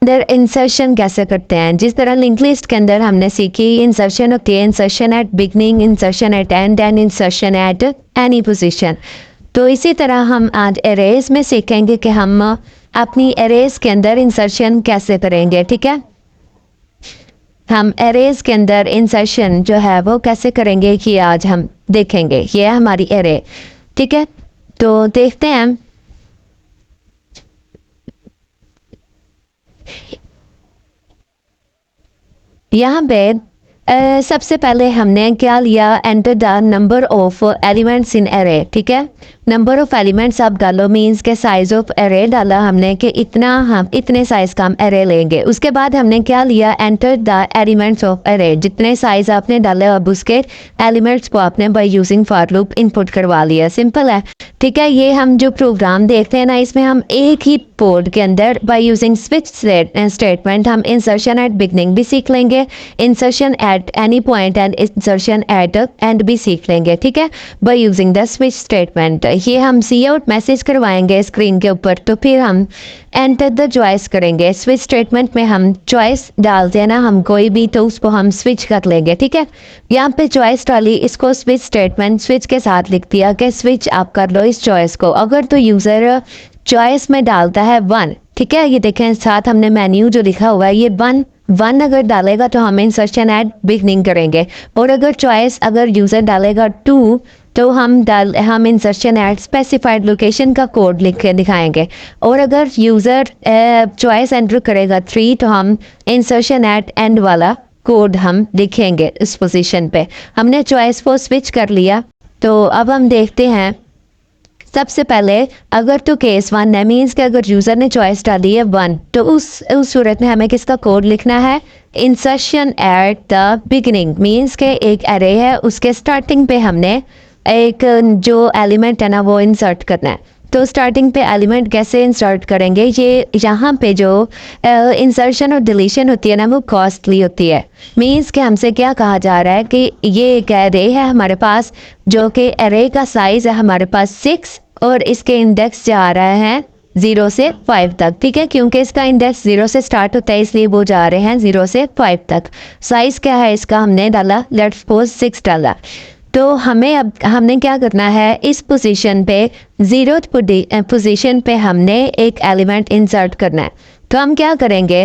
अंदर इंसर्शन कैसे करते हैं। जिस तरह लिंक लिस्ट के अंदर हमने सीखी इंसर्शन होती है, insertion at beginning, insertion at end and insertion at any position. तो इसी तरह हम आज एरेज में सीखेंगे कि हम अपनी एरेज के अंदर इंसर्शन कैसे करेंगे। ठीक है, हम एरेज के अंदर इंसर्शन जो है वो कैसे करेंगे कि आज हम देखेंगे। ये है हमारी एरे। ठीक है, तो देखते हैं। यहाँ पे सबसे पहले हमने क्या लिया, enter the number of elements in array. ठीक है, नंबर ऑफ एलिमेंट्स आप डालो, मीन्स के साइज ऑफ एरे डाला हमने कि इतना, हम इतने साइज का हम एरे लेंगे। उसके बाद हमने क्या लिया, enter the elements of array. जितने साइज आपने डाले अब उसके एलिमेंट्स को आपने by using for loop input करवा लिया। सिंपल है। ठीक है, ये हम जो प्रोग्राम देखते हैं ना, इसमें हम एक ही कोड के अंदर बाय यूजिंग स्विच स्टेटमेंट हम इंसर्शन एट बिगनिंग भी सीख लेंगे, insertion at any point and insertion at end भी सीख लेंगे। ठीक है, by using the switch statement. ये हम सी आउट मैसेज करवाएंगे स्क्रीन के ऊपर, तो फिर हम एंटर द चॉइस करेंगे। स्विच स्टेटमेंट में हम चॉइस डालते हैं ना, हम कोई भी, तो उसको हम स्विच कर लेंगे। ठीक है, यहाँ पे चॉइस डाली, इसको स्विच स्टेटमेंट स्विच के साथ लिख दिया कि स्विच आप कर लो इस चॉइस को। अगर तो यूज़र चॉइस में डालता है 1, ठीक है, ये देखें साथ हमने मेन्यू जो लिखा हुआ है ये 1 अगर डालेगा तो हम इंसर्शन एट बिगनिंग करेंगे। और अगर चॉइस अगर यूज़र डालेगा 2 तो हम इंसर्शन एट स्पेसिफाइड लोकेशन का कोड लिख के दिखाएंगे। और अगर यूज़र चॉइस एंटर करेगा 3 तो हम इंसर्शन एट एंड वाला कोड हम लिखेंगे इस पोजीशन पे। हमने चॉइस को स्विच कर लिया। तो अब हम देखते हैं, सबसे पहले अगर तो केस 1 है, मीन्स कि अगर यूज़र ने चॉइस डाली है 1, तो उस सूरत में हमें किसका कोड लिखना है, insertion at the beginning. Means के एक एरे है, उसके स्टार्टिंग पे हमने एक जो एलिमेंट है ना वो इंसर्ट करना है। तो स्टार्टिंग पे एलिमेंट कैसे इंसर्ट करेंगे, ये यहाँ पे जो इंसर्शन और डिलीशन होती है ना वो कॉस्टली होती है। मीन्स कि हमसे क्या कहा जा रहा है कि ये एक एरे है हमारे पास, जो कि एरे का साइज है हमारे पास 6 और इसके इंडेक्स जा रहा है 0 से 5 तक। ठीक है, क्योंकि इसका इंडेक्स 0 से स्टार्ट होता है इसलिए वो जा रहे हैं 0 से 5 तक। साइज क्या है इसका, हमने डाला लेट्स सपोज 6 डाला। तो हमें अब हमने क्या करना है, इस पोजीशन पे 0th पोजीशन पे हमने एक एलिमेंट इंसर्ट करना है। तो हम क्या करेंगे,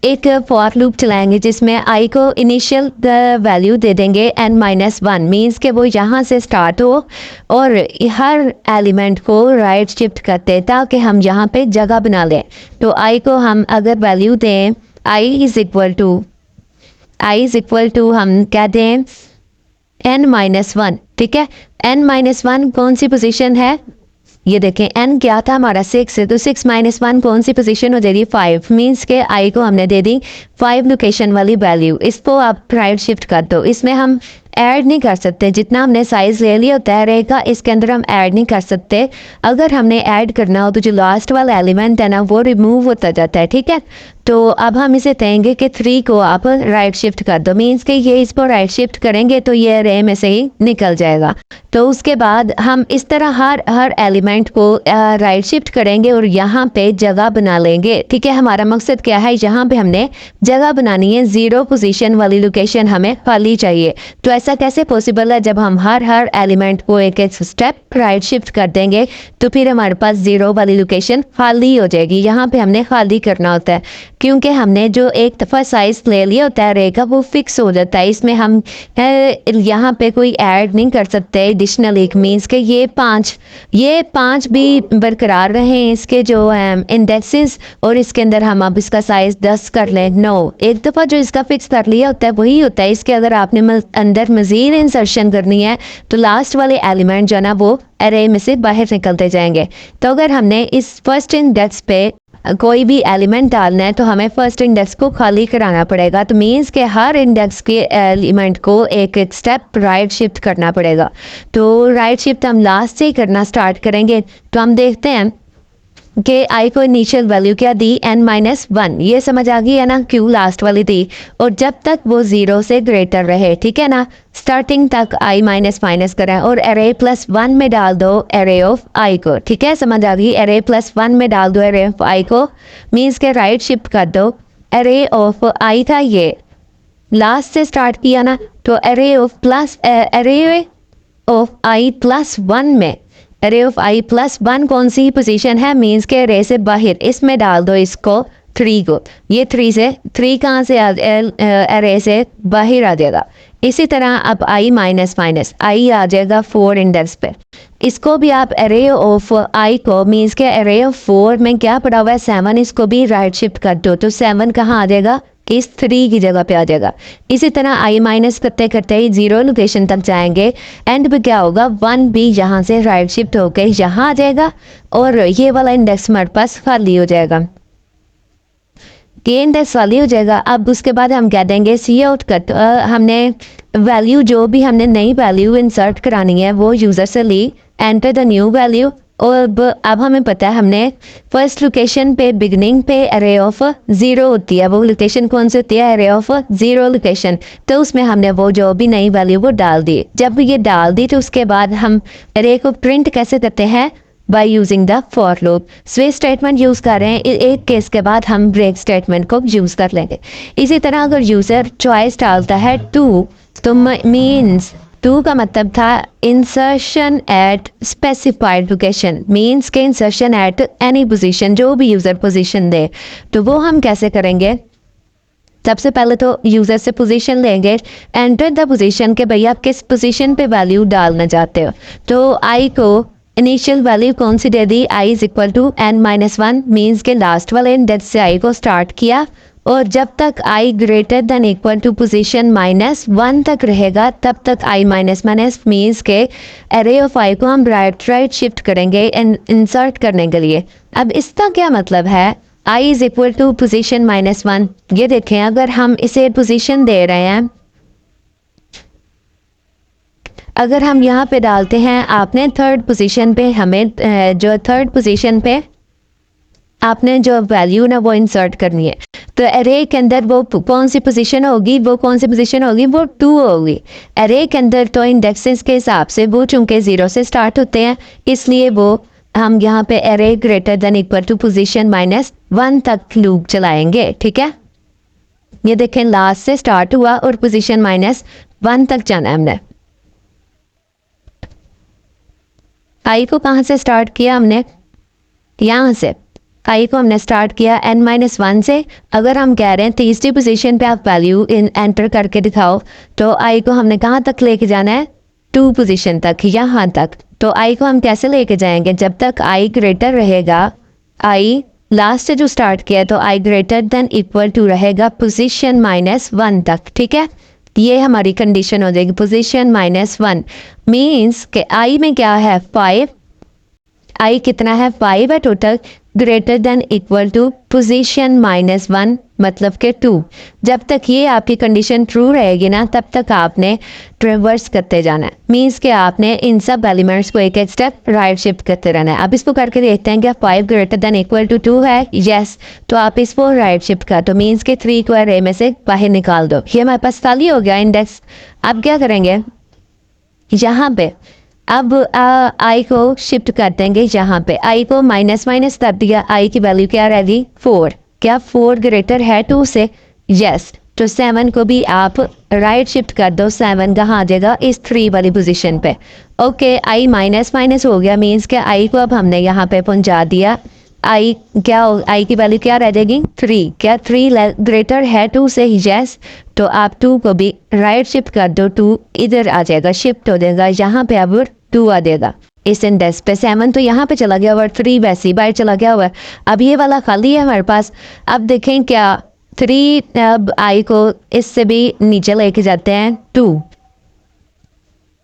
एक फॉर लूप चलाएंगे जिसमें आई को इनिशियल वैल्यू दे देंगे n-1, मीन्स के वो यहाँ से स्टार्ट हो और हर एलिमेंट को राइट शिफ्ट करते ताकि हम यहाँ पे जगह बना लें। तो आई को हम अगर वैल्यू दें i इज इक्वल टू हम क्या दें n-1। ठीक है, n-1 कौन सी पोजीशन है, ये देखें n क्या था हमारा 6 है, तो 6-1 कौन सी पोजीशन हो जाएगी 5। मीन्स के i को हमने दे दी 5 लोकेशन वाली वैल्यू। इसको आप राइट शिफ्ट कर दो। इसमें हम ऐड नहीं कर सकते, जितना हमने साइज ले लिया होता है रहेगा, इसके अंदर हम ऐड नहीं कर सकते। अगर हमने ऐड करना हो तो जो लास्ट वाला एलिमेंट है ना वो रिमूव होता जाता है। ठीक है, तो अब हम इसे कहेंगे कि 3 को आप राइट शिफ्ट कर दो। मीन्स कि ये इसको राइट शिफ्ट करेंगे तो ये रे में से ही निकल जाएगा। तो उसके बाद हम इस तरह हर एलिमेंट को राइट शिफ्ट करेंगे और यहाँ पे जगह बना लेंगे। ठीक है, हमारा मकसद क्या है, यहाँ पे हमने जगह बनानी है, 0 पोजीशन वाली लोकेशन हमें खाली चाहिए। तो ऐसा कैसे पॉसिबल है, जब हम हर एलिमेंट को एक एक स्टेप राइट शिफ्ट कर देंगे तो फिर हमारे पास 0 वाली लोकेशन खाली हो जाएगी। यहाँ पे हमने खाली करना होता है क्योंकि हमने जो एक दफ़ा साइज ले लिया होता है रहेगा वो फिक्स हो जाता है। इसमें हम यहाँ पे कोई ऐड नहीं कर सकते एडिशनल। मीन्स के ये 5 भी बरकरार रहे इसके जो इंडेक्सेस, और इसके अंदर हम अब इसका साइज 10 कर लें। नो, एक दफ़ा जो इसका फिक्स कर लिया होता है वही होता है। इसके अगर आपने अंदर मज़ीद इंसर्शन करनी है तो लास्ट वाले एलिमेंट जो है ना वो एरे में से बाहर निकलते जाएंगे। तो अगर हमने इस फर्स्ट इंडेक्स पे कोई भी एलिमेंट डालना है तो हमें फर्स्ट इंडेक्स को खाली कराना पड़ेगा। तो मीन्स के हर इंडेक्स के एलिमेंट को एक एक स्टेप राइट शिफ्ट करना पड़ेगा। तो राइट शिफ्ट हम लास्ट से ही करना स्टार्ट करेंगे। तो हम देखते हैं कि आई को इनिशियल वैल्यू क्या दी n-1, ये समझ आ गई है ना, क्यू लास्ट वाली थी। और जब तक वो 0 से ग्रेटर रहे, ठीक है ना, स्टार्टिंग तक आई माइनस माइनस करें और एरे +1 में डाल दो एरे ऑफ आई को, ठीक है, समझ आ गई। एरे +1 में डाल दो एरे ऑफ आई को, मीन्स के राइट शिफ्ट कर दो। एरे ऑफ आई था ये, लास्ट से स्टार्ट किया ना, तो एरे ऑफ आई +1 में एरे ऑफ आई +1 कौन सी पोजीशन है, मीन्स के एरे से बाहर, इसमें डाल दो इसको 3 को। ये 3 कहाँ से एरे से बाहर आ जाएगा। इसी तरह अब आई माइनस माइनस आई आ जाएगा 4 इंडेक्स पे। इसको भी आप एरे ऑफ आई को, मीन्स के एरे ऑफ 4 में क्या पड़ा हुआ है 7, इसको भी राइट शिफ्ट कर दो, तो 7 कहाँ आ जाएगा, इस 3 की जगह पे आ जाएगा। इसी तरह आई माइनस करते करते ही 0 लोकेशन तक जाएंगे, एंड पे क्या होगा 1 भी यहाँ से राइट शिफ्ट होकर यहाँ आ जाएगा और ये वाला इंडेक्स हमारे पास खाली हो जाएगा, ये इंडेक्स खाली हो जाएगा। अब उसके बाद हम कह देंगे सी आउट कट, हमने वैल्यू जो भी हमने नई वैल्यू इंसर्ट करानी है वो यूज़र से ली, एंटर द न्यू वैल्यू। और अब हमें पता है हमने फर्स्ट लोकेशन पे बिगनिंग पे एरे ऑफ 0 होती है, वो लोकेशन कौन सी होती है, एरे ऑफ 0 लोकेशन। तो उसमें हमने वो जो भी नई वैल्यू वो डाल दी। जब ये डाल दी तो उसके बाद हम एरे को प्रिंट कैसे करते हैं, bye using the for loop. Switch statement use कर रहे हैं, एक केस के बाद हम ब्रेक स्टेटमेंट को यूज़ कर लेंगे। इसी तरह अगर यूज़र चॉइस डालता है 2, तो मीन्स 2 का मतलब था insertion eight specified location, means के इंसर्शन एट एनी पोजीशन, जो भी यूज़र पोजीशन दे। तो वो हम कैसे करेंगे, सबसे पहले तो यूज़र से पोजीशन लेंगे, एंटर द पोजीशन के भाई आप किस पोजीशन पे वैल्यू डालना चाहते हो। तो आई को इनिशियल वैल्यू कौन सी दे दी, I is equal to n-1, means के लास्ट वाले इंडेक्स से आई को स्टार्ट किया, और जब तक I greater than equal to position -1 तक रहेगा तब तक आई माइनस माइनस, मीन्स के एरे ऑफ आई को हम राइट शिफ्ट करेंगे इंसर्ट करने के लिए। अब इसका क्या मतलब है, आई इज इक्वल टू पोजीशन -1। ये देखें, अगर हम इसे पोजीशन दे रहे हैं, अगर हम यहाँ पे डालते हैं, आपने थर्ड पोजीशन पे हमें जो थर्ड पोजीशन पे आपने जो वैल्यू ना वो इंसर्ट करनी है, तो एरे के अंदर वो कौन सी पोजीशन होगी, वो 2 होगी। एरे के अंदर तो इंडेक्सेस के हिसाब से वो चूंकि 0 से स्टार्ट होते हैं, इसलिए वो हम यहाँ पे array greater than equal to position -1 तक लूप चलाएंगे, ठीक है। ये देखें, लास्ट से स्टार्ट हुआ और पोजीशन -1 तक जाना है हमने। आई को कहाँ से स्टार्ट किया हमने, यहाँ से आई को हमने स्टार्ट किया n-1 से। अगर हम कह रहे हैं तीसरी पोजीशन पे आप वैल्यू एंटर करके दिखाओ, तो आई को हमने कहाँ तक लेके जाना है, 2 पोजीशन तक, यहाँ तक। तो आई को हम कैसे लेके जाएंगे, जब तक आई ग्रेटर रहेगा, आई लास्ट से जो स्टार्ट किया है, तो आई ग्रेटर देन इक्वल टू रहेगा पोजीशन -1 तक, ठीक है। ये हमारी कंडीशन हो जाएगी, पोजीशन -1 मीन्स के आई में क्या है 5, आई कितना है 5 है total, greater than equal to position -1 मतलब के 2। जब तक ये आपकी कंडीशन ट्रू रहेगी ना, तब तक आपने ट्रेवर्स करते जाना है, मीन्स के आपने इन सब एलिमेंट्स को एक एक स्टेप राइट शिफ्ट करते रहना है। अब इसको करके देखते हैं क्या 5 ग्रेटर देन इक्वल टू 2 है, यस। तो आप इसको राइट शिफ्ट कर दो, मीन्स के 3 को एरे में से बाहर निकाल दो। ये हमारे पास खाली हो गया इंडेक्स। अब क्या करेंगे, यहाँ पे अब आई को शिफ्ट कर देंगे, यहाँ पे आई को माइनस माइनस कर दिया, आई की वैल्यू क्या रहेगी 4। क्या 4 ग्रेटर है 2 से, यस। तो 7 को भी आप राइट शिफ्ट कर दो, 7 कहाँ आ जाएगा, इस 3 वाली पोजीशन पे। ओके, आई माइनस माइनस हो गया, मीन्स के आई को अब हमने यहाँ पे पहुँचा दिया। आई क्या, आई की वैल्यू क्या रह जाएगी 3। क्या 3 ग्रेटर है 2 से, यस। तो आप 2 को भी राइट शिफ्ट कर दो, 2 इधर आ जाएगा, शिफ्ट हो जाएगा, यहाँ पे अब 2 आ जाएगा इस इंडेक्स पे। 7 तो यहाँ पे चला गया हुआ, 3 वैसे ही बाहर चला गया हुआ है। अब ये वाला खाली है हमारे पास। अब देखें क्या 3 अब आई को इससे भी नीचे लेके जाते हैं 2।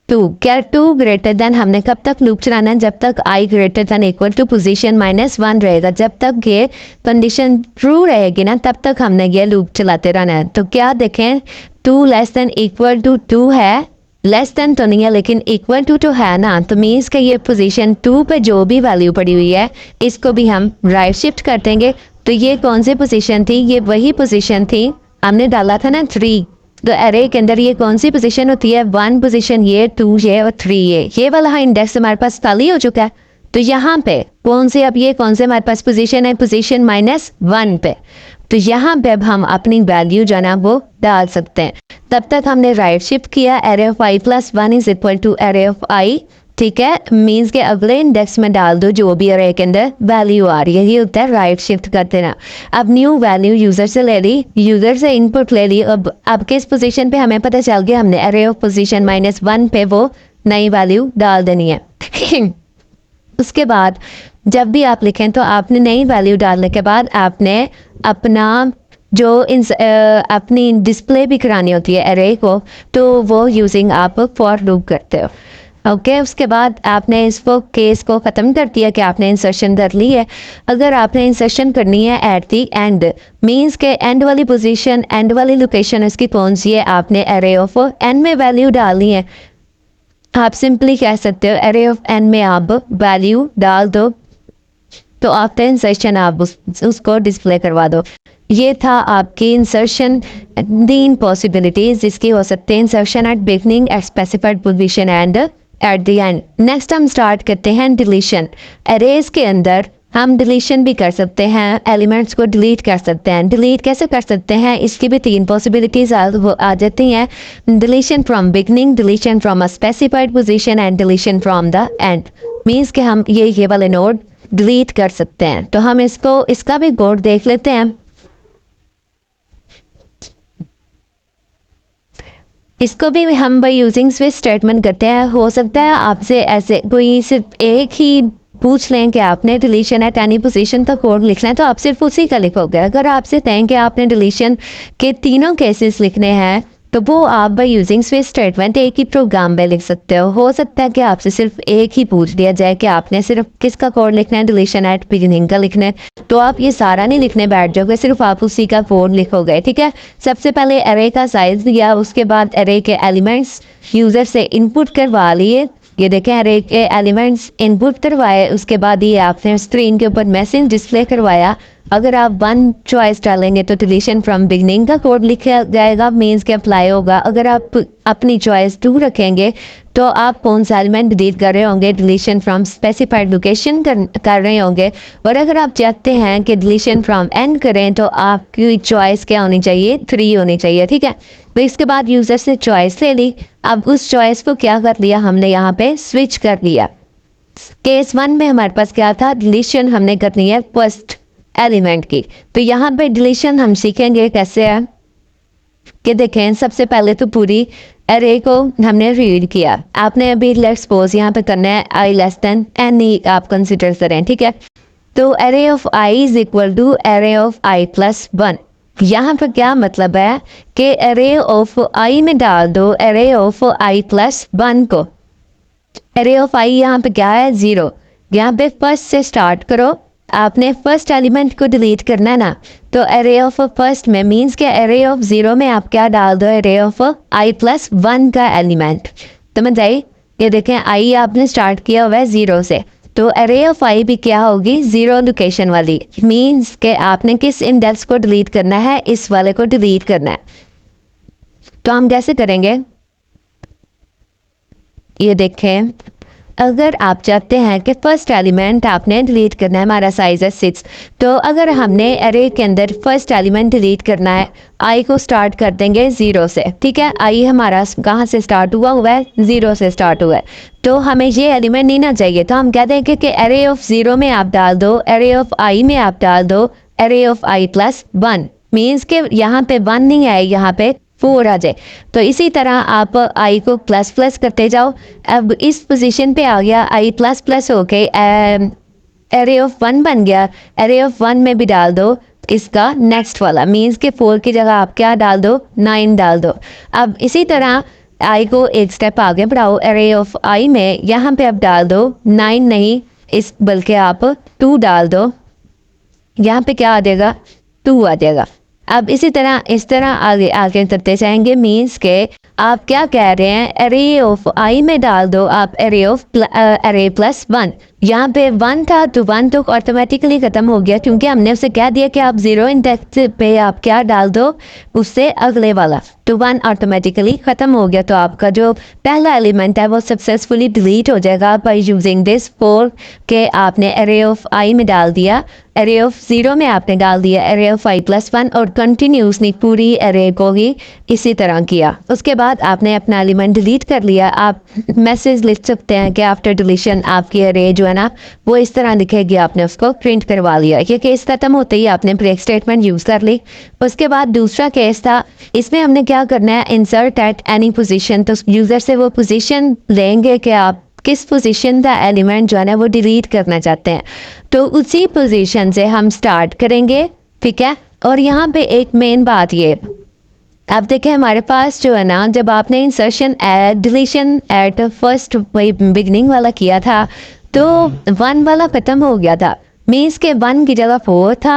क्या 2 ग्रेटर देन, हमने कब तक लूप चलाना है, जब तक I greater than equal to position -1 रहेगा। जब तक ये कंडीशन ट्रू रहेगी ना, तब तक हमने ये लूप चलाते रहना है। तो क्या देखें 2 लेस देन इक्वल टू 2 है, लेस देन तो नहीं है लेकिन इक्वल टू तो है ना, तो मीन्स कि ये पोजीशन 2 पे जो भी वैल्यू पड़ी हुई है इसको भी हम राइट शिफ्ट कर देंगे। तो ये कौन सी पोजीशन थी, ये वही पोजीशन थी हमने डाला था ना 3। तो एरे के अंदर ये कौन सी पोजीशन होती है, 1 पोजीशन ये, 2 ये और 3 ये वाला इंडेक्स हमारे पास खाली हो चुका है। तो यहाँ पे कौन से, अब ये कौन से हमारे पास पोजीशन है, पोजीशन -1 पे। तो यहाँ पे अब हम अपनी वैल्यू जो है वो डाल सकते हैं। तब तक हमने राइट शिफ्ट किया, array of i + 1 is equal to array of i, ठीक है। मीन्स के अगले इंडेक्स में डाल दो जो भी एरे के अंदर वैल्यू आ रही है, ये होता है राइट शिफ्ट कर देना। अब न्यू वैल्यू यूजर से ले ली, यूजर से इनपुट ले ली। अब किस पोजीशन पे हमें पता चल गया, हमने एरे ऑफ पोजीशन -1 पे वो नई वैल्यू डाल देनी है। उसके बाद जब भी आप लिखें तो आपने नई वैल्यू डालने के बाद आपने अपना जो अपनी डिस्प्ले भी करानी होती है एरे को, तो वो यूजिंग आप फॉर लूप करते हो। ओके उसके बाद आपने इसको केस को ख़त्म कर दिया कि आपने इंसर्शन कर ली है। अगर आपने इंसर्शन करनी है एट दी एंड, मीन्स के एंड वाली पोजीशन, एंड वाली लोकेशन इसकी कौन सी है, आपने एरे ऑफ एन में वैल्यू डालनी है। आप सिंपली कह सकते हो एरे ऑफ एन में आप वैल्यू डाल दो, तो आफ्टर इंसर्शन आप उसको डिस्प्ले करवा दो। ये था आपकी इंसर्शन 3 पॉसिबिलिटीज जिसकी हो सकते हैं, insertion at beginning, at specified position and at the end. Next हम स्टार्ट करते हैं डिलीशन। एरेज के अंदर हम डिलीशन भी कर सकते हैं, एलिमेंट्स को डिलीट कर सकते हैं। डिलीट कैसे कर सकते हैं, इसकी भी 3 पॉसिबिलिटीज आ जाती हैं, deletion from beginning, deletion from a specified position and deletion from the end. Means के हम ये वाले नोड डिलीट कर सकते हैं। तो हम इसका भी कोड देख लेते हैं। इसको भी हम बाय यूजिंग स्विच स्टेटमेंट करते हैं। हो सकता है आपसे ऐसे कोई सिर्फ एक ही पूछ लें कि आपने डिलीशन एट एनी पोजीशन का कोड लिखना है, तो आप सिर्फ उसी का लिखोगे। अगर आपसे कहें कि आपने डिलीशन के तीनों केसेस लिखने हैं, तो वो आप बाय यूजिंग स्विच स्टेटमेंट एक ही प्रोग्राम में लिख सकते हो। हो सकता है कि आपसे सिर्फ एक ही पूछ दिया जाए कि आपने सिर्फ किसका कोड लिखना है, डिलीशन एट बिगिनिंग का लिखना है, तो आप ये सारा नहीं लिखने बैठ जाओगे, सिर्फ आप उसी का कोड लिखोगे, ठीक है। सबसे पहले एरे का साइज दिया, उसके बाद एरे के एलिमेंट्स यूजर से इनपुट करवा लिए। ये देखें एरे के एलिमेंट्स इनपुट करवाए, उसके बाद ये आपने स्क्रीन के ऊपर मैसेज डिस्प्ले करवाया। अगर आप 1 चॉइस डालेंगे तो डिलीशन फ्रॉम बिगनिंग का कोड लिखा जाएगा, मीन्स के अप्लाई होगा। अगर आप अपनी चॉइस 2 रखेंगे तो आप कौन सा एलिमेंट डिलीट कर रहे होंगे, डिलीशन फ्रॉम स्पेसिफाइड लोकेशन कर रहे होंगे। और अगर आप चाहते हैं कि डिलीशन फ्रॉम एंड करें तो आपकी चॉइस क्या होनी चाहिए, 3 होनी चाहिए, ठीक है। तो इसके बाद यूज़र से चॉइस ले ली। अब उस चॉइस को क्या कर लिया हमने, यहाँ पे स्विच कर लिया। केस 1 में हमारे पास क्या था, डिलीशन हमने करनी है फर्स्ट एलिमेंट की। तो यहाँ पे डिलीशन हम सीखेंगे कैसे है कि देखें, सबसे पहले तो पूरी एरे को हमने रीड किया। आपने अभी लेट्स सपोज यहाँ पे करना है i लेस देन n ही आप कंसिडर करें, ठीक है। तो array of i is equal to array of i + 1। यहाँ पर क्या मतलब है कि एरे ऑफ i में डाल दो एरे ऑफ i + 1 को। एरे ऑफ i यहाँ पे क्या है, 0। यहाँ पे फर्स्ट से स्टार्ट करो, आपने फर्स्ट एलिमेंट को डिलीट करना है ना, तो एरे ऑफ फर्स्ट में मीन्स के एरे ऑफ 0 में आप क्या डाल दो, एरे ऑफ i + 1 का एलिमेंट। तो मैं जाइए, ये देखें i आपने स्टार्ट किया हुआ है 0 से, तो एरे ऑफ i भी क्या होगी, 0 लोकेशन वाली। मीन्स के आपने किस इंडेक्स को डिलीट करना है, इस वाले को डिलीट करना है। तो हम कैसे करेंगे, ये देखें, अगर आप चाहते हैं कि फर्स्ट एलिमेंट आपने डिलीट करना है, हमारा साइज है 6, तो अगर हमने एरे के अंदर फर्स्ट एलिमेंट डिलीट करना है, आई को स्टार्ट कर देंगे 0 से, ठीक है। आई हमारा कहाँ से स्टार्ट हुआ है, 0 से स्टार्ट हुआ है, तो हमें ये एलिमेंट नहीं ना चाहिए। तो हम कह देंगे कि एरे ऑफ 0 में आप डाल दो, एरे ऑफ आई में आप डाल दो एरे ऑफ i + 1। मीन्स के यहाँ पे 1 नहीं आए, यहाँ पे 4 आ जाए। तो इसी तरह आप i को ++ करते जाओ। अब इस पोजीशन पे आ गया i ++ होके एरे ऑफ 1 बन गया। एरे ऑफ 1 में भी डाल दो इसका नेक्स्ट वाला, मीन्स के 4 की जगह आप क्या डाल दो, 9 डाल दो। अब इसी तरह i को एक स्टेप आगे बढ़ाओ, एरे ऑफ i में यहाँ पे आप डाल दो 9 नहीं, इस बल्कि आप 2 डाल दो। यहाँ पे क्या आ जाएगा, 2 आ जाएगा। अब इस तरह आगे आगे करते जाएंगे, मीन्स के आप क्या कह रहे हैं, एरे ऑफ आई में डाल दो आप एरे ऑफ एरे प्लस 1। यहाँ पे 1 था तो 1 तो ऑटोमेटिकली ख़त्म हो गया, क्योंकि हमने उसे कह दिया कि आप 0 इंडेक्स पे आप क्या डाल दो उससे अगले वाला, तो 1 ऑटोमेटिकली ख़त्म हो गया। तो आपका जो पहला एलिमेंट है वो सक्सेसफुली डिलीट हो जाएगा बाय यूजिंग दिस 4 के आपने एरे ऑफ आई में डाल दिया, एरे ऑफ 0 में आपने डाल दिया एरे ऑफ आई प्लस 1 और कंटिन्यूसली पूरी एरे को ही इसी तरह किया। उसके बाद आपने अपना एलिमेंट डिलीट कर लिया। आप मैसेज लिख सकते हैं कि आफ्टर डिलीशन आपकी एरे जो है ना वो इस तरह दिखेगी, आपने उसको प्रिंट करवा लिया। ये केस ख़त्म होते ही आपने ब्रेक स्टेटमेंट यूज़ कर ली। उसके बाद दूसरा केस था, इसमें हमने क्या करना है, इंसर्ट एट एनी पोजीशन। तो यूज़र से वो पोजीशन लेंगे कि आप किस पोजीशन का एलिमेंट जो है ना वो डिलीट करना चाहते हैं, तो उसी पोजीशन से हम स्टार्ट करेंगे, ठीक है। और यहाँ पे एक मेन बात ये, आप देखें हमारे पास जो है ना, जब आपने insertion at deletion at first वही बिगनिंग वाला किया था तो 1 वाला ख़त्म हो गया था, मीन्स के 1 की जगह 4 था,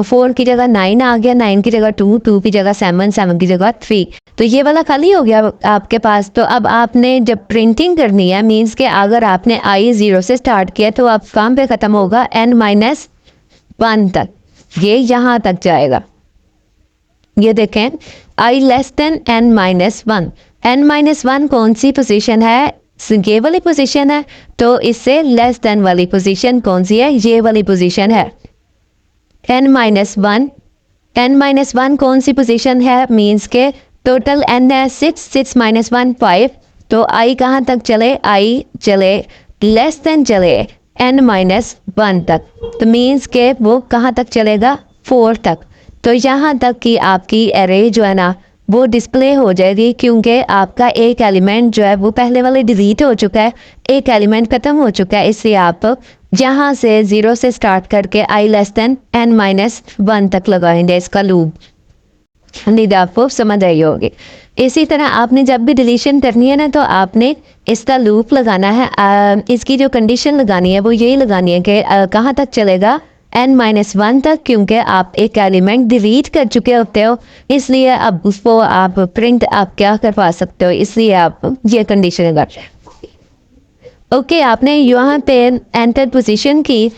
4 की जगह 9 आ गया, 9 की जगह 2, 2 की जगह 7, 7 की जगह 3, तो ये वाला खाली हो गया आपके पास। तो अब आपने जब प्रिंटिंग करनी है, मीन्स के अगर आपने आई 0 से स्टार्ट किया तो आप काम पे ख़त्म होगा n-1 तक, ये यहाँ तक जाएगा। ये देखें I less then n-1, n-1 कौन सी पोजीशन है, ये वाली पोजीशन है, तो इससे लेस देन वाली पोजीशन कौन सी है, ये वाली पोजीशन है। n-1, n-1 कौन सी पोजीशन है, मीन्स के टोटल n है 6, 6 - 1 5, तो आई कहाँ तक चले, आई चले लेस देन चले n-1 तक, तो मीन्स के वो कहाँ तक चलेगा, 4 तक। तो यहाँ तक कि आपकी एरे जो है ना वो डिस्प्ले हो जाएगी, क्योंकि आपका एक एलिमेंट जो है वो पहले वाले डिलीट हो चुका है, एक एलिमेंट ख़त्म हो चुका है, इसलिए आप यहाँ से 0 से स्टार्ट करके आई लेस देन n-1 तक लगाएंगे इसका लूप। नहीं आपको समझ आई होगी। इसी तरह आपने जब भी डिलीशन करनी है ना तो आपने इसका लूप लगाना है, इसकी जो कंडीशन लगानी है वो यही लगानी है कि कहाँ तक चलेगा, n-1 तक, क्योंकि आप एक एलिमेंट डिलीट कर चुके होते हो, इसलिए अब उसको आप प्रिंट आप क्या करवा सकते हो, इसलिए आप ये कंडीशन लगा रहे हैं। ओके, आपने यहाँ पे एंटर पोजीशन की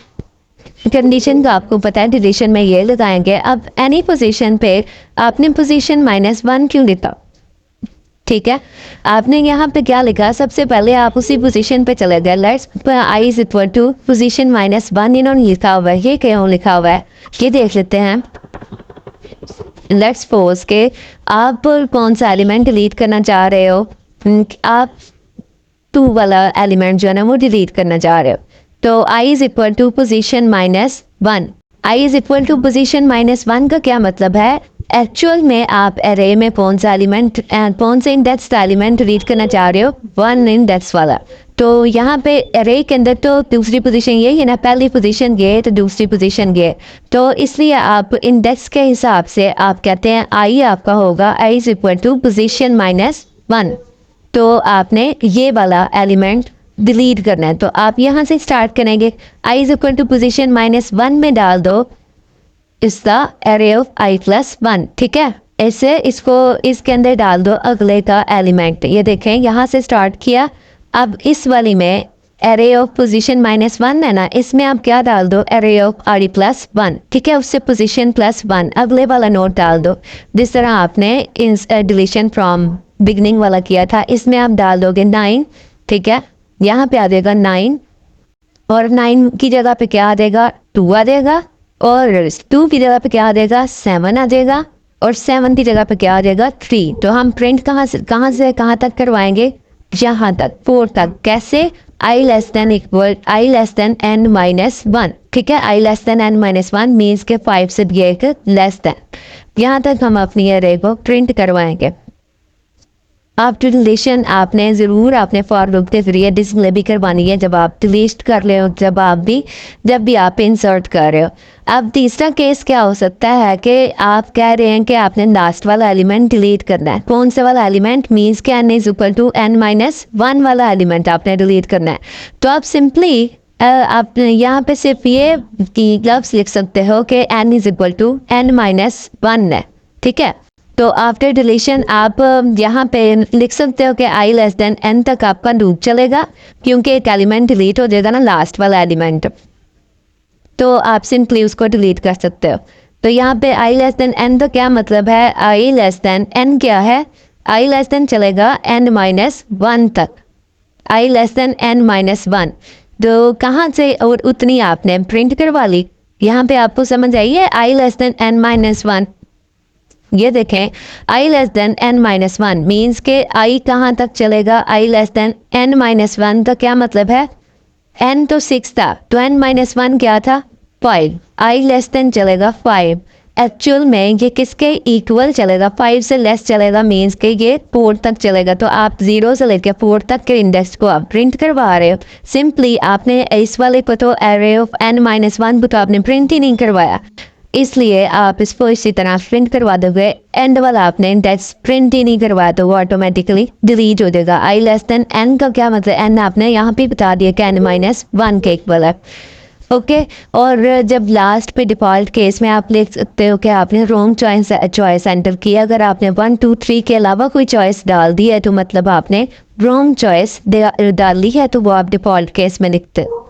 कंडीशन का आपको पता है डिलीशन में ये लगाएंगे। अब एनी पोजीशन पे आपने पोजीशन -1 क्यों लिखा, ठीक है। आपने यहाँ पे क्या लिखा, सबसे पहले आप उसी पोजीशन पे चले गए, let's i is equal to position -1 इन्होंने लिखा हुआ है, ये क्यों लिखा हुआ है ये देख लेते हैं। लेट्स सपोज के आप कौन सा एलिमेंट डिलीट करना चाह रहे हो, आप 2 वाला एलिमेंट जो है ना वो डिलीट करना चाह रहे हो, तो I is equal to position -1। I is equal to position -1 का क्या मतलब है, एक्चुअल में आप एरे में कौन सा एलिमेंट, कौन से इंडेक्स का एलिमेंट रीड करना चाह रहे हो, 1 इंडेक्स वाला। तो यहाँ पे एरे के अंदर तो दूसरी पोजीशन ये है ना, पहली पोजीशन ये तो दूसरी पोजीशन ये, तो इसलिए आप इंडेक्स के हिसाब से आप कहते हैं आई आपका होगा आई इज इक्वल टू पोजीशन -1, तो आपने ये वाला एलिमेंट डिलीट करना है। तो आप यहाँ से स्टार्ट करेंगे, आई इज इक्वल टू पोजीशन -1 में डाल दो इस the array of I plus 1, ठीक है। ऐसे इसको इसके अंदर डाल दो अगले का एलिमेंट, ये देखें यहाँ से स्टार्ट किया, अब इस वाली में एरे ऑफ पोजीशन -1 है ना, इसमें आप क्या डाल दो, एरे ऑफ आर प्लस 1, ठीक है, उससे पोजीशन +1 अगले वाला नोट डाल दो, जिस तरह आपने डिलीशन फ्रॉम बिगनिंग वाला किया था, इसमें आप डाल दोगे 9, ठीक है। यहाँ पे आ जाएगा 9 और 9 की जगह पे क्या आ जाएगा, 2 आ जाएगा, और 2 की जगह पे क्या आ जाएगा, 7 आ जाएगा, और 7 की जगह पे क्या आ जाएगा, 3। तो हम प्रिंट कहाँ से कहाँ तक करवाएंगे, यहाँ तक, 4 तक। कैसे, आई लेस देन n-1, ठीक है। I less then n-1 means के 5 से भी एक लेस देन, यहाँ तक हम अपनी एरे को प्रिंट करवाएंगे। आफ्टर डिलीशन आपने ज़रूर आपने फॉर लूप के जरिए डिस्प्ले भी करवानी है, जब आप डिलीट कर रहे हो, जब भी आप इंसर्ट कर रहे हो। अब तीसरा केस क्या हो सकता है कि आप कह रहे हैं कि आपने लास्ट वाला एलिमेंट डिलीट करना है, कौन सा वाला एलिमेंट, मीन्स के n is equal to n-1 वाला एलिमेंट आपने डिलीट करना है। तो आप सिंपली आप यहाँ पे सिर्फ ये लफ्ज़ लिख सकते हो कि n is equal to n-1 है, ठीक है। तो आफ्टर डिलीशन आप यहाँ पे लिख सकते हो कि आई लेस देन एन तक आपका लूप चलेगा, क्योंकि एक एलिमेंट डिलीट हो जाएगा ना, लास्ट वाला एलिमेंट, तो आप सिंपली उसको डिलीट कर सकते हो। तो यहाँ पे आई लेस देन एन तो क्या मतलब है, आई लेस देन एन क्या है, आई लेस देन चलेगा एन माइनस वन तक, I less than N minus one. तो कहाँ से और उतनी आपने प्रिंट करवा ली, यहाँ पे आपको समझ आई है, I less than N minus one. ये देखें, I less than N minus one means के आई कहाँ तक चलेगा, I less than N minus one का क्या मतलब है, एन तो 6 था, तो एन माइनस वन क्या था, 5, आई लेस देन चलेगा 5। एक्चुअल में ये किसके इक्वल चलेगा, 5 से लेस चलेगा, मीन्स के ये 4 तक चलेगा। तो आप 0 से लेकर 4 तक के इंडेक्स को आप प्रिंट करवा रहे हो। सिंपली आपने इस वाले को तो array of n minus one को तो आपने प्रिंट ही नहीं करवाया, इसलिए आप इसको इसी तरह प्रिंट करवा दोगे। एंड वाला आपने इंडेक्स प्रिंट ही नहीं करवाया तो वो ऑटोमेटिकली डिलीट हो जाएगा। आई लेस देन एन का क्या मतलब, एन आपने यहाँ पे बता दिया कि एन माइनस वन के इक्वल है। ओके और जब लास्ट पे डिफ़ॉल्ट केस में आप लिख सकते हो कि आपने रॉन्ग चॉइस एंटर किया। अगर आपने 1 2 3 के अलावा कोई चॉइस डाल दी है तो मतलब आपने रॉन्ग चॉइस डाल ली है, तो वो आप डिफ़ॉल्ट केस में लिखते हो।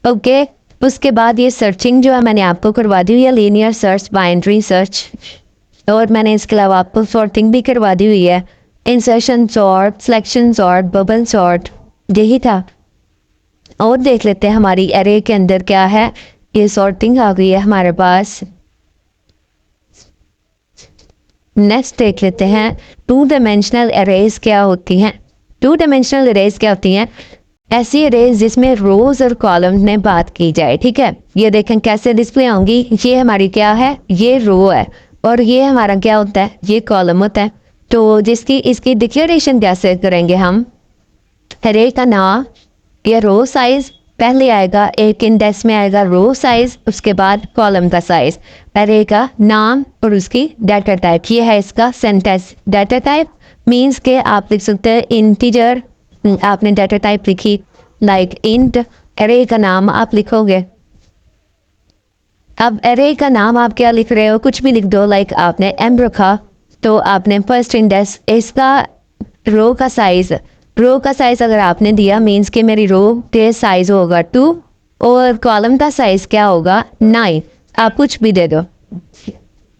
ओके उसके बाद ये सर्चिंग जो है मैंने आपको करवा दी हुई है, लीनियर सर्च, बाइनरी सर्च, और मैंने इसके अलावा आपको सॉर्टिंग भी करवा दी हुई है, insertion sort, selection sort, bubble sort, यही था। और देख लेते हैं हमारी एरे के अंदर क्या है। ये सॉर्टिंग आ गई है हमारे पास। नेक्स्ट देख लेते हैं 2 डायमेंशनल एरेज क्या होती हैं। 2 डायमेंशनल एरेज क्या होती हैं, ऐसी एरेज जिसमें रोज और कॉलम में बात की जाए। ठीक है, ये देखें कैसे डिस्प्ले होंगी। ये हमारी क्या है, ये रो है, और ये हमारा क्या होता है, ये कॉलम होता है। तो जिसकी इसकी डिक्लेरेशन कैसे करेंगे हम, एरे का नाम, ये रो साइज पहले आएगा, एक इंडेक्स में आएगा रो साइज, उसके बाद कॉलम का साइज, एरे का नाम और उसकी डाटा टाइप। ये है इसका सेंटेंस। डाटा टाइप मीन्स के आप लिख सकते हैं इंटीजर, आपने डाटा टाइप लिखी लाइक इंट, एरे का नाम आप लिखोगे। अब एरे का नाम आप क्या लिख रहे हो, कुछ भी लिख दो, लाइक आपने एम रखा तो आपने फर्स्ट इंडेक्स, इसका रो का साइज, रो का साइज अगर आपने दिया मीन्स कि मेरी रो के साइज होगा 2 और कॉलम का साइज क्या होगा 9, आप कुछ भी दे दो,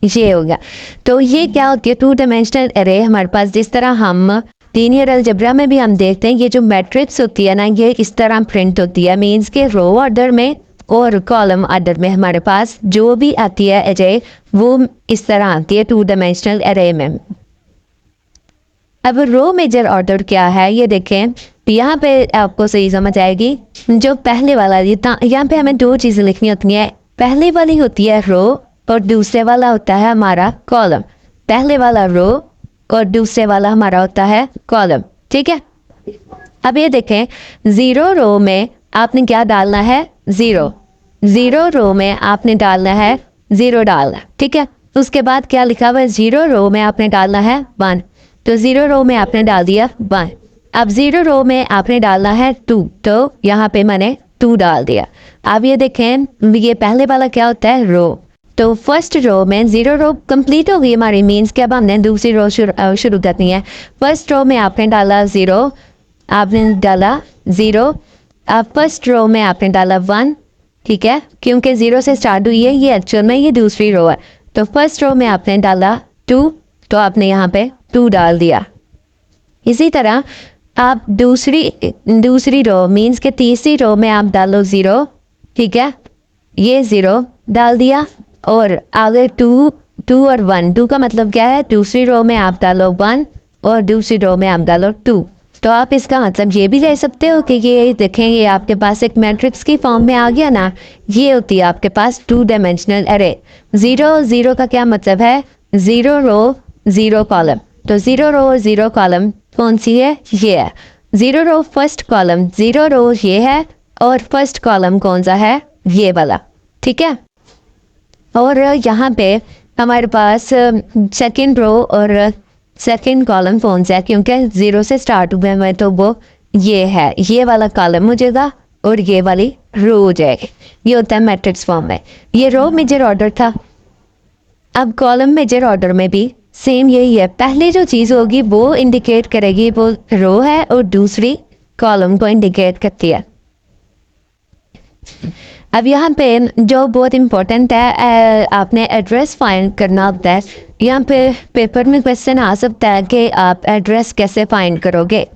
ये हो गया। तो ये क्या होती है 2 डायमेंशनल एरे हमारे पास। जिस तरह हम लीनियर अलजेब्रा में भी हम देखते हैं, ये जो मैट्रिक्स होती है ना, ये इस तरह प्रिंट होती है, मीन्स के रो ऑर्डर में और कॉलम ऑर्डर में हमारे पास जो भी आती है एरे वो इस तरह आती है 2 डायमेंशनल एरे में। अब रो मेजर ऑर्डर क्या है ये देखें, यहाँ पे आपको सही समझ आएगी। जो पहले वाला, यहाँ पे हमें 2 चीज़ें लिखनी होती हैं। पहले वाली होती है रो और दूसरे वाला होता है हमारा कॉलम। पहले वाला रो और दूसरे वाला हमारा होता है कॉलम। ठीक है, अब ये देखें 0 रो में आपने क्या डालना है, 0 रो में आपने डालना है 0 डालना। ठीक है, उसके बाद क्या लिखा हुआ है, 0 रो में आपने डालना है 1, तो 0 रो में आपने डाल दिया 1। अब 0 रो में आपने डालना है 2, तो यहाँ पे मैंने 2 डाल दिया। अब ये देखें ये पहले वाला क्या होता है रो, तो फर्स्ट रो में 0 रो कंप्लीट हो गई हमारी, मीन्स कि अब हमने दूसरी रो शुरू करनी है। फर्स्ट रो में आपने डाला 0, आपने डाला 0, अब फर्स्ट रो में आपने डाला 1। ठीक है, क्योंकि 0 से स्टार्ट हुई है, ये एक्चुअल में ये दूसरी रो है। तो फर्स्ट रो में आपने डाला 2, तो आपने यहाँ पे 2 डाल दिया। इसी तरह आप दूसरी रो मीन्स के तीसरी रो में आप डालो 0। ठीक है, ये 0 डाल दिया, और आगे 2 और 1, 2 का मतलब क्या है, दूसरी रो में आप डालो 1 और दूसरी रो में आप डालो 2। तो आप इसका मतलब ये भी ले सकते हो कि ये देखें ये आपके पास एक मैट्रिक्स की फॉर्म में आ गया ना, ये होती है आपके पास 2 डायमेंशनल एरे। 0 का क्या मतलब है, 0 रो 0 कॉलम, तो 0 रो 0 कॉलम कौन सी है, ये है 0 रो फर्स्ट कॉलम, 0 रो ये है और फर्स्ट कॉलम कौन सा है, ये वाला। ठीक है, और यहाँ पे हमारे पास सेकंड रो और सेकंड कॉलम कौन सा है, क्योंकि 0 से स्टार्ट हुए हैं तो वो ये है, ये वाला कॉलम हो जाएगा और ये वाली रो हो जाएगी। ये होता है मैट्रिक्स फॉर्म में। ये रो मेजर ऑर्डर था। अब कॉलम मेजर ऑर्डर में भी सेम यही है, पहले जो चीज़ होगी वो इंडिकेट करेगी वो रो है और दूसरी कॉलम को इंडिकेट करती है। अब यहाँ पे जो बहुत इम्पोर्टेंट है, आपने एड्रेस फाइंड करना होता है। यहाँ पे पेपर में क्वेश्चन आ सकता है कि आप एड्रेस कैसे फाइंड करोगे।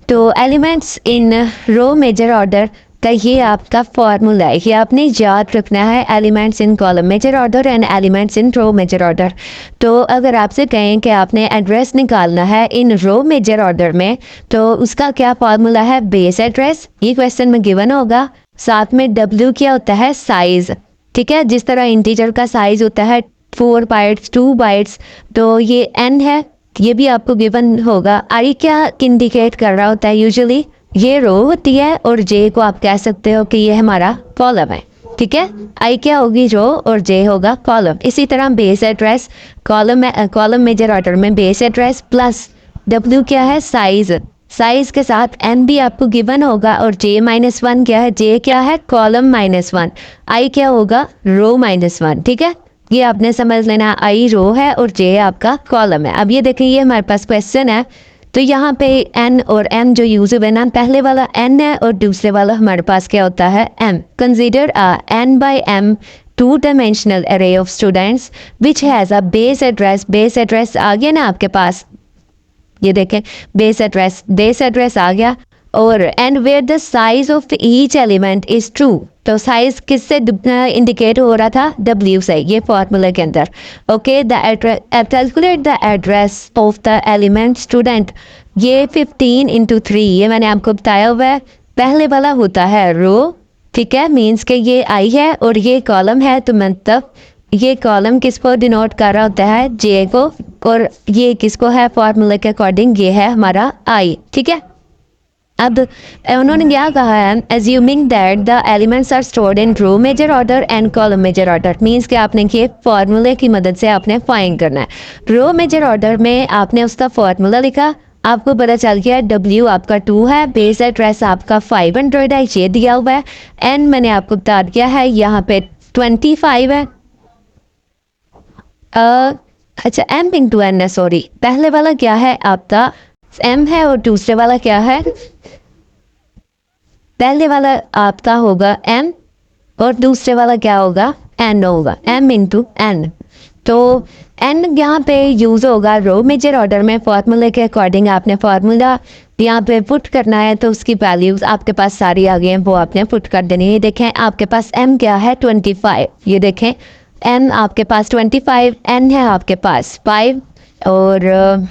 तो elements in row major order का ये आपका फॉर्मूला है, ये आपने याद रखना है, elements in column major order and elements in row major order. तो अगर आपसे कहें कि आपने एड्रेस निकालना है इन रो मेजर ऑर्डर में, तो उसका क्या फॉर्मूला है, बेस एड्रेस, ये क्वेश्चन में गिवन होगा। साथ में W क्या होता है, साइज, ठीक है, जिस तरह इंटीजर का साइज होता है 4 बाइट्स 2 बाइट्स, तो ये n है, ये भी आपको गिवन होगा। I क्या इंडिकेट कर रहा होता है, यूजुअली ये रो होती है और J को आप कह सकते हो कि ये हमारा कॉलम है, ठीक है। I क्या होगी रो और J होगा कॉलम। इसी तरह base address, column major order में बेस एड्रेस प्लस W क्या है, साइज, साइज के साथ n भी आपको गिवन होगा और J-1 क्या है, J क्या है, कॉलम -1, I क्या होगा, रो -1, ठीक है। ये आपने समझ लेना, I रो है और J आपका कॉलम है। अब ये देखें, ये हमारे पास क्वेश्चन है, तो यहाँ पे n और m जो यूज हुए ना, पहले वाला n है और दूसरे वाला हमारे पास क्या होता है, m। Consider n by m two-dimensional array of students which has a base address, base address आ गया ना आपके पास, ये देखें बेस एड्रेस आ गया, और and where the size of each element is true, तो साइज किससे इंडिकेट हो रहा था, W से, ये फॉर्मूला के अंदर। Okay, the calculate the address of the element student, ये 15 × 3, ये मैंने आपको बताया हुआ है। पहले वाला होता है रो, ठीक है, मीन्स के ये I है और ये कॉलम है, तो मतलब ये कॉलम किसको डिनोट कर रहा होता है, J को, और ये किसको है, फॉर्मूला के अकॉर्डिंग ये है हमारा I, ठीक है। अब उन्होंने क्या कहा है, assuming that the elements are stored in row major order and column major order, means कि आपने ये फॉर्मूले की मदद से आपने फाइंड करना है। रो मेजर ऑर्डर में आपने उसका फॉर्मूला लिखा, आपको पता चल गया W आपका 2 है, बेस एड्रेस आपका 500 है, ये दिया हुआ है, N मैंने आपको बता दिया है, यहाँ पे 25 है। अच्छा, M × N है, सॉरी, पहले वाला क्या है आपका M है और दूसरे वाला क्या है, पहले वाला आपका होगा M और दूसरे वाला क्या होगा, N होगा, M × N। तो N यहाँ पे यूज़ होगा रो मेजर ऑर्डर में, फॉर्मूले के अकॉर्डिंग आपने फार्मूला यहाँ पे पुट करना है, तो उसकी वैल्यूज़ आपके पास सारी आ गई हैं, वो आपने पुट कर देनी है। देखें आपके पास M क्या है, 25, ये देखें M आपके पास 25, N है आपके पास 5, और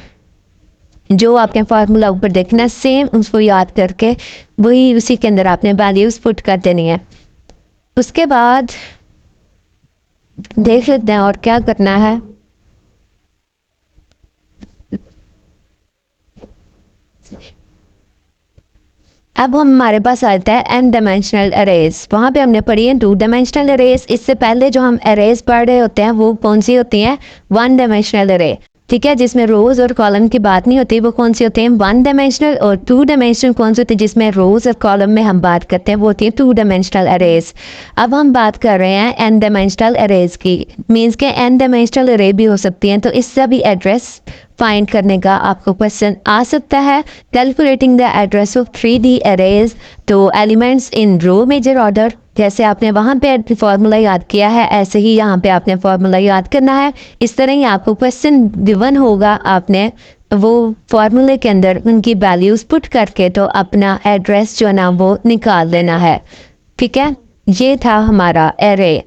जो आपने फार्मूला ऊपर देखना सेम उसको याद करके वही उसी के अंदर आपने वैल्यूज़ पुट कर देनी है। उसके बाद देख लेते हैं और क्या करना है। अब हमारे पास आता है n डायमेंशनल अरेज, वहाँ पे हमने पढ़ी है 2 डायमेंशनल अरेज। इससे पहले जो हम अरेज पढ़ रहे होते हैं वो कौन सी होती हैं, 1 डायमेंशनल अरे, ठीक है, जिसमें रोज और कॉलम की बात नहीं होती, वो कौन सी होते हैं 1 डायमेंशनल, और 2 डायमेंशनल कौन सी होती है जिसमें रोज और कॉलम में हम बात करते हैं, वो होती है 2 डायमेंशनल अरेज। अब हम बात कर रहे हैं n डायमेंशनल अरेज की, मीन्स के n डायमेंशनल अरे भी हो सकती हैं, तो इससे भी एड्रेस फाइंड करने का आपको क्वेश्चन आ सकता है। Calculating the address of 3D arrays, तो elements in row major order, जैसे आपने वहाँ पे फॉर्मूला याद किया है ऐसे ही यहाँ पे आपने फॉर्मूला याद करना है। इस तरह ही आपको क्वेश्चन गिवन होगा, आपने वो फॉर्मूले के अंदर उनकी वैल्यूज़ पुट करके तो अपना एड्रेस जो है ना वो निकाल लेना है, ठीक है। ये था हमारा एरे।